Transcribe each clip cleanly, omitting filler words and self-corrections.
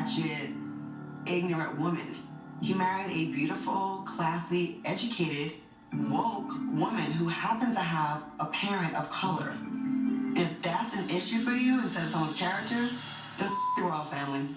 ratchet, ignorant woman. He married a beautiful, classy, educated, woke woman who happens to have a parent of color. And if that's an issue for you instead of someone's character, then the royal family.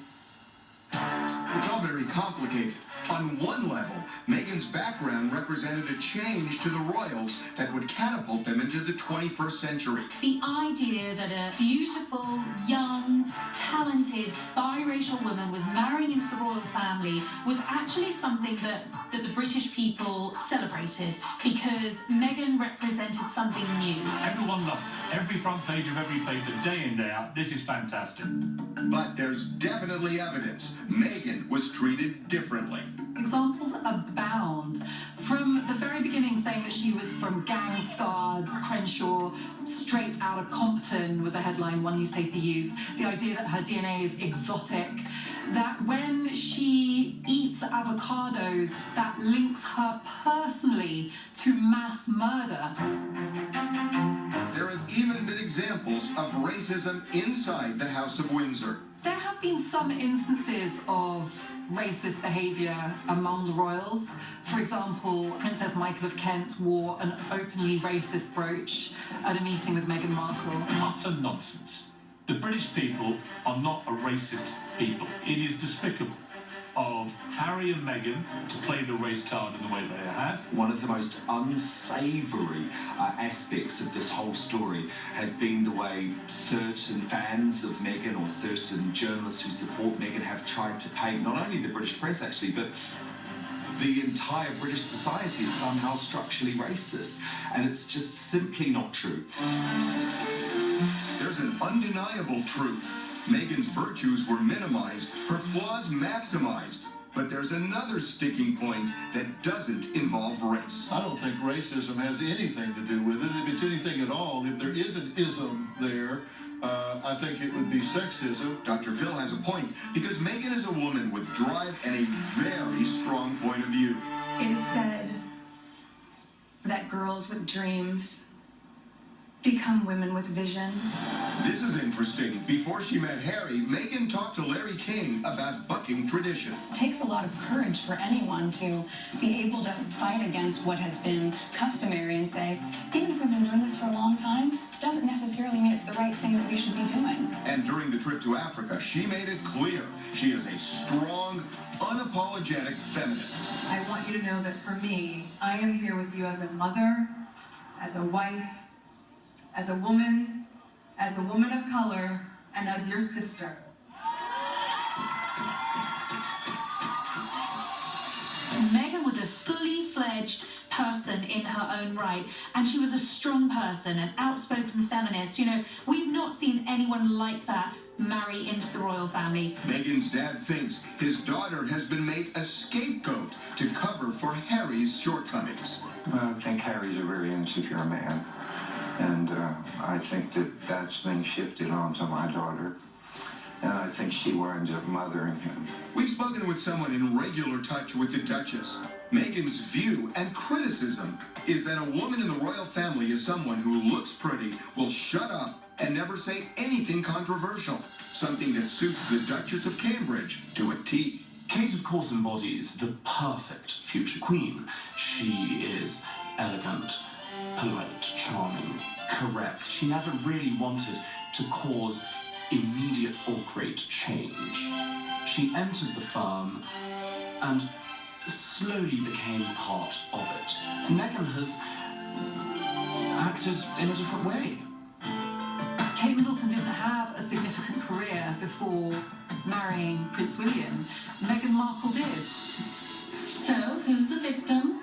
It's all very complicated. On one level, Meghan's background represented a change to the royals that would catapult them into the 21st century. The idea that a beautiful, young, talented, biracial woman was marrying into the royal family was actually something that the British people celebrated, because Meghan represented something new. Everyone loved it. Every front page of every paper, day in, day out. This is fantastic. But there's definitely evidence Meghan was treated differently. Examples abound. From the very beginning, saying that she was from gang-scarred Crenshaw, straight out of Compton was a headline one newspaper used. The idea that her DNA is exotic, that when she eats avocados, that links her personally to mass murder. There have even been examples of racism inside the House of Windsor. There have been some instances of racist behaviour among the royals. For example, Princess Michael of Kent wore an openly racist brooch at a meeting with Meghan Markle. Utter nonsense. The British people are not a racist people. It is despicable of Harry and Meghan to play the race card in the way they have. One of the most unsavoury aspects of this whole story has been the way certain fans of Meghan or certain journalists who support Meghan have tried to paint not only the British press actually, but the entire British society is somehow structurally racist, and it's just simply not true. There's an undeniable truth. Meghan's virtues were minimized, her flaws maximized. But there's another sticking point that doesn't involve race. I don't think racism has anything to do with it. If it's anything at all, if there is an ism there, I think it would be sexism. Dr. Phil has a point, because Meghan is a woman with drive and a very strong point of view. It is said that girls with dreams become women with vision. This is interesting. Before she met Harry, Meghan talked to Larry King about bucking tradition. It takes a lot of courage for anyone to be able to fight against what has been customary and say, even if we've been doing this for a long time, doesn't necessarily mean it's the right thing that we should be doing. And during the trip to Africa, she made it clear she is a strong, unapologetic feminist. I want you to know that for me, I am here with you as a mother, as a wife, as a woman of color, and as your sister. Meghan was a fully fledged person in her own right, and she was a strong person, an outspoken feminist. You know, we've not seen anyone like that marry into the royal family. Meghan's dad thinks his daughter has been made a scapegoat to cover for Harry's shortcomings. Well, I think Harry's a very insecure man. And I think that that's been shifted onto my daughter. And I think she winds up mothering him. We've spoken with someone in regular touch with the Duchess. Meghan's view and criticism is that a woman in the royal family is someone who looks pretty, will shut up, and never say anything controversial. Something that suits the Duchess of Cambridge to a T. Kate, of course, embodies the perfect future queen. She is elegant, polite, charming, correct. She never really wanted to cause immediate or great change. She entered the firm and slowly became part of it. Meghan has acted in a different way. Kate Middleton didn't have a significant career before marrying Prince William. Meghan Markle did. So, who's the victim?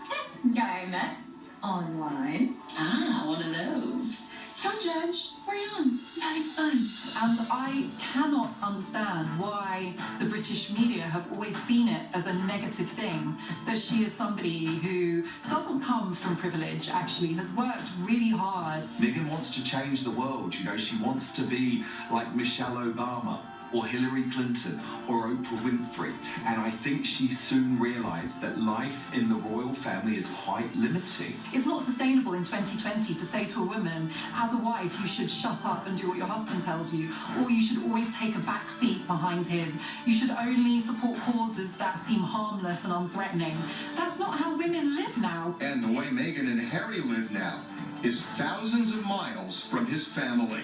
Guy I met online. Ah, one of those. Don't judge. We're young. I'm having fun. And I cannot understand why the British media have always seen it as a negative thing, that she is somebody who doesn't come from privilege, actually, has worked really hard. Meghan wants to change the world, you know, she wants to be like Michelle Obama. or Hillary Clinton or Oprah Winfrey. And I think she soon realised that life in the royal family is quite limiting. It's not sustainable in 2020 to say to a woman, as a wife, you should shut up and do what your husband tells you, or you should always take a back seat behind him. You should only support causes that seem harmless and unthreatening. That's not how women live now. And the way Meghan and Harry live now is thousands of miles from his family.